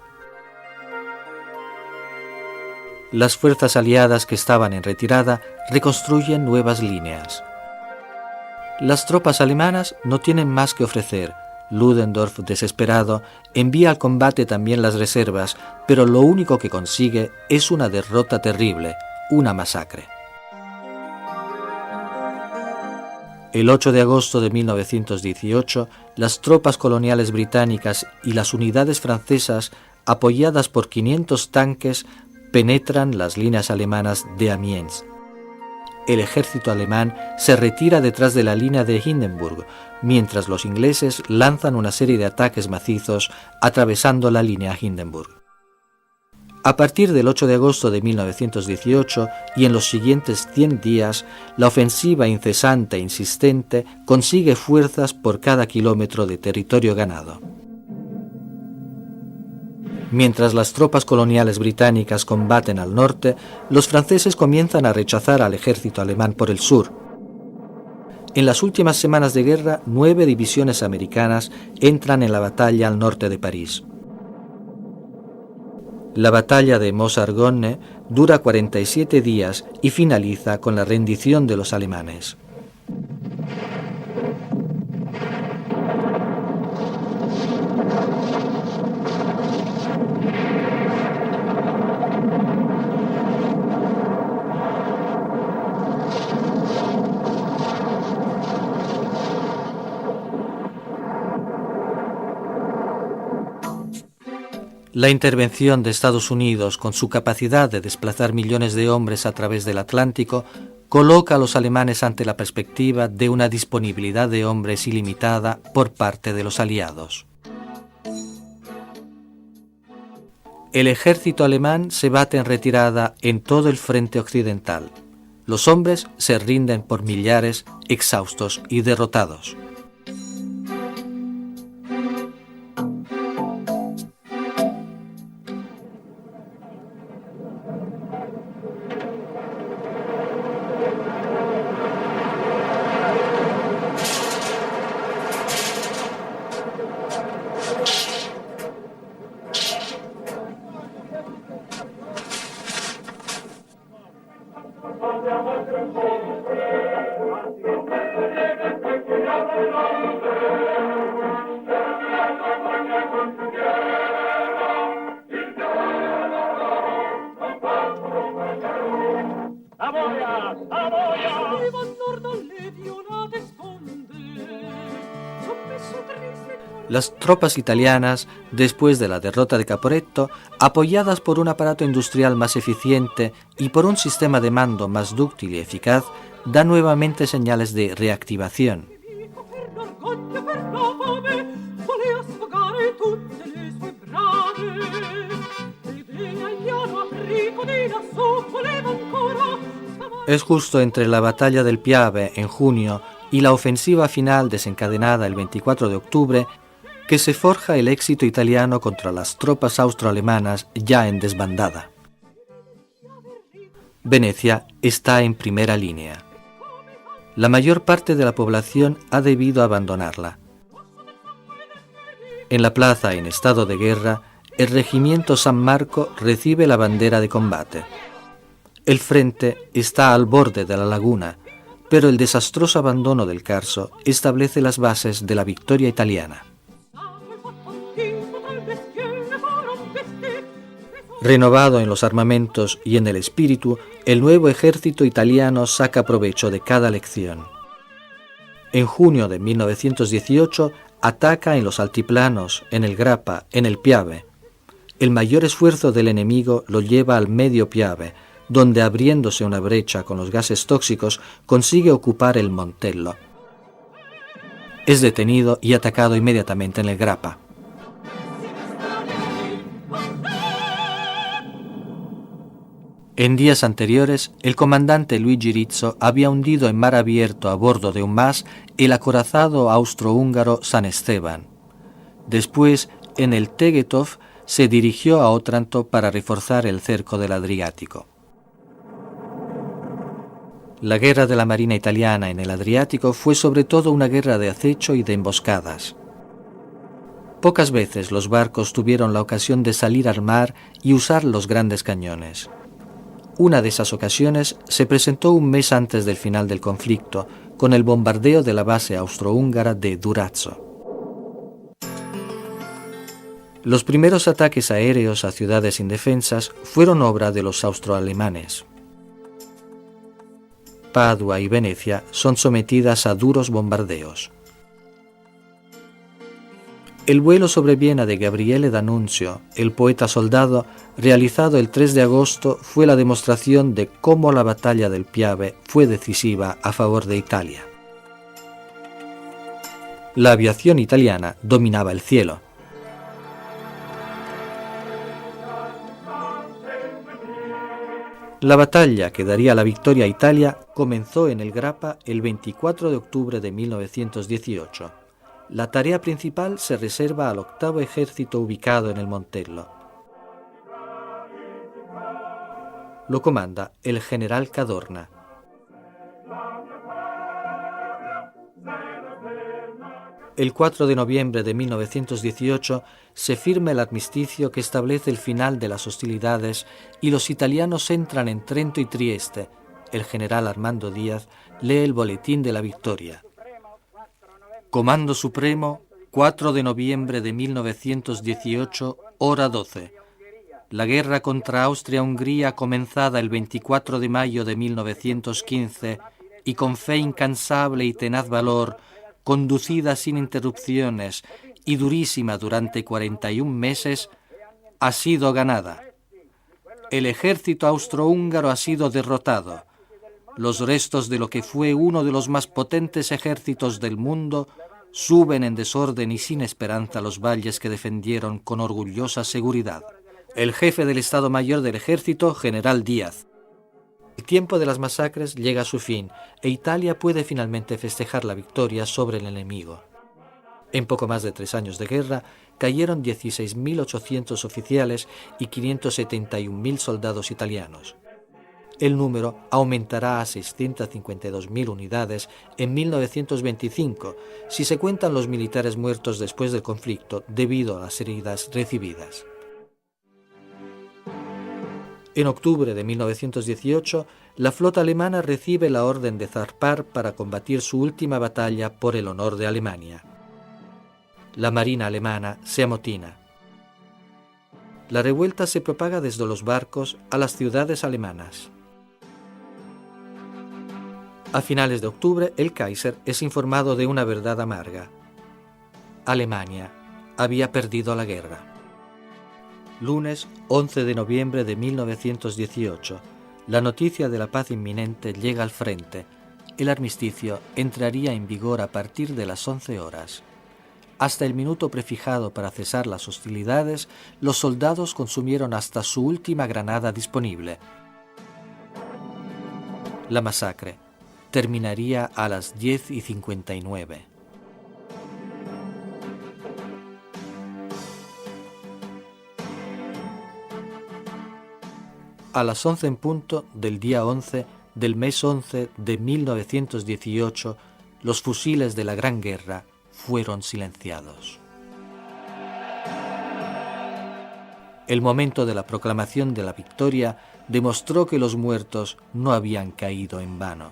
Las fuerzas aliadas que estaban en retirada reconstruyen nuevas líneas. Las tropas alemanas no tienen más que ofrecer. Ludendorff, desesperado, envía al combate también las reservas, pero lo único que consigue es una derrota terrible, una masacre. El 8 de agosto de 1918, las tropas coloniales británicas y las unidades francesas, apoyadas por 500 tanques, penetran las líneas alemanas de Amiens. El ejército alemán se retira detrás de la línea de Hindenburg, mientras los ingleses lanzan una serie de ataques macizos atravesando la línea Hindenburg. A partir del 8 de agosto de 1918 y en los siguientes 100 días, la ofensiva incesante e insistente consigue fuerzas por cada kilómetro de territorio ganado. Mientras las tropas coloniales británicas combaten al norte, los franceses comienzan a rechazar al ejército alemán por el sur. En las últimas semanas de guerra, 9 divisiones americanas entran en la batalla al norte de París. La batalla de Meuse-Argonne dura 47 días y finaliza con la rendición de los alemanes. La intervención de Estados Unidos, con su capacidad de desplazar millones de hombres a través del Atlántico, coloca a los alemanes ante la perspectiva de una disponibilidad de hombres ilimitada por parte de los aliados. El ejército alemán se bate en retirada en todo el frente occidental. Los hombres se rinden por millares, exhaustos y derrotados. Las tropas italianas, después de la derrota de Caporetto, apoyadas por un aparato industrial más eficiente y por un sistema de mando más dúctil y eficaz, dan nuevamente señales de reactivación. Es justo entre la batalla del Piave en junio y la ofensiva final desencadenada el 24 de octubre que se forja el éxito italiano contra las tropas austroalemanas ya en desbandada. Venecia está en primera línea. La mayor parte de la población ha debido abandonarla. En la plaza en estado de guerra, el regimiento San Marco recibe la bandera de combate. El frente está al borde de la laguna, pero el desastroso abandono del Carso establece las bases de la victoria italiana. Renovado en los armamentos y en el espíritu, el nuevo ejército italiano saca provecho de cada lección. En junio de 1918 ataca en los altiplanos, en el Grappa, en el Piave. El mayor esfuerzo del enemigo lo lleva al medio Piave, donde abriéndose una brecha con los gases tóxicos consigue ocupar el Montello. Es detenido y atacado inmediatamente en el Grappa. En días anteriores, el comandante Luigi Rizzo había hundido en mar abierto a bordo de un mas el acorazado austrohúngaro San Esteban. Después, en el Tegetov, se dirigió a Otranto para reforzar el cerco del Adriático. La guerra de la Marina italiana en el Adriático fue sobre todo una guerra de acecho y de emboscadas. Pocas veces los barcos tuvieron la ocasión de salir al mar y usar los grandes cañones. Una de esas ocasiones se presentó un mes antes del final del conflicto, con el bombardeo de la base austrohúngara de Durazzo. Los primeros ataques aéreos a ciudades indefensas fueron obra de los austroalemanes. Padua y Venecia son sometidas a duros bombardeos. El vuelo sobre Viena de Gabriele D'Annunzio, el poeta soldado, realizado el 3 de agosto, fue la demostración de cómo la batalla del Piave fue decisiva a favor de Italia. La aviación italiana dominaba el cielo. La batalla que daría la victoria a Italia comenzó en el Grappa el 24 de octubre de 1918. La tarea principal se reserva al octavo ejército ubicado en el Montello. Lo comanda el general Cadorna. El 4 de noviembre de 1918 se firma el armisticio que establece el final de las hostilidades y los italianos entran en Trento y Trieste. El general Armando Díaz lee el boletín de la victoria. Comando Supremo, 4 de noviembre de 1918, hora 12. La guerra contra Austria-Hungría, comenzada el 24 de mayo de 1915 y con fe incansable y tenaz valor, conducida sin interrupciones y durísima durante 41 meses, ha sido ganada. El ejército austrohúngaro ha sido derrotado. Los restos de lo que fue uno de los más potentes ejércitos del mundo suben en desorden y sin esperanza los valles que defendieron con orgullosa seguridad. El jefe del Estado Mayor del Ejército, general Díaz. El tiempo de las masacres llega a su fin e Italia puede finalmente festejar la victoria sobre el enemigo. En poco más de 3 años de guerra, cayeron 16.800 oficiales y 571.000 soldados italianos. El número aumentará a 652.000 unidades en 1925, si se cuentan los militares muertos después del conflicto debido a las heridas recibidas. En octubre de 1918, la flota alemana recibe la orden de zarpar para combatir su última batalla por el honor de Alemania. La marina alemana se amotina. La revuelta se propaga desde los barcos a las ciudades alemanas. A finales de octubre, el Kaiser es informado de una verdad amarga. Alemania había perdido la guerra. Lunes 11 de noviembre de 1918. La noticia de la paz inminente llega al frente. El armisticio entraría en vigor a partir de las 11 horas. Hasta el minuto prefijado para cesar las hostilidades, los soldados consumieron hasta su última granada disponible. La masacre terminaría a las 10:59. A las 11 en punto del día 11 del mes 11 de 1918, los fusiles de la Gran Guerra fueron silenciados. El momento de la proclamación de la victoria demostró que los muertos no habían caído en vano.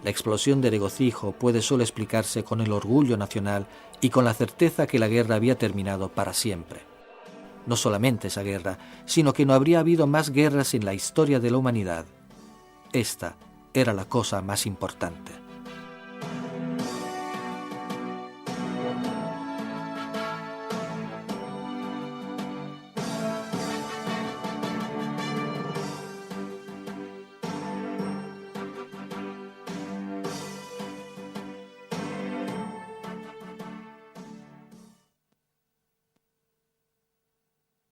La explosión de regocijo puede solo explicarse con el orgullo nacional y con la certeza que la guerra había terminado para siempre. No solamente esa guerra, sino que no habría habido más guerras en la historia de la humanidad. Esta era la cosa más importante.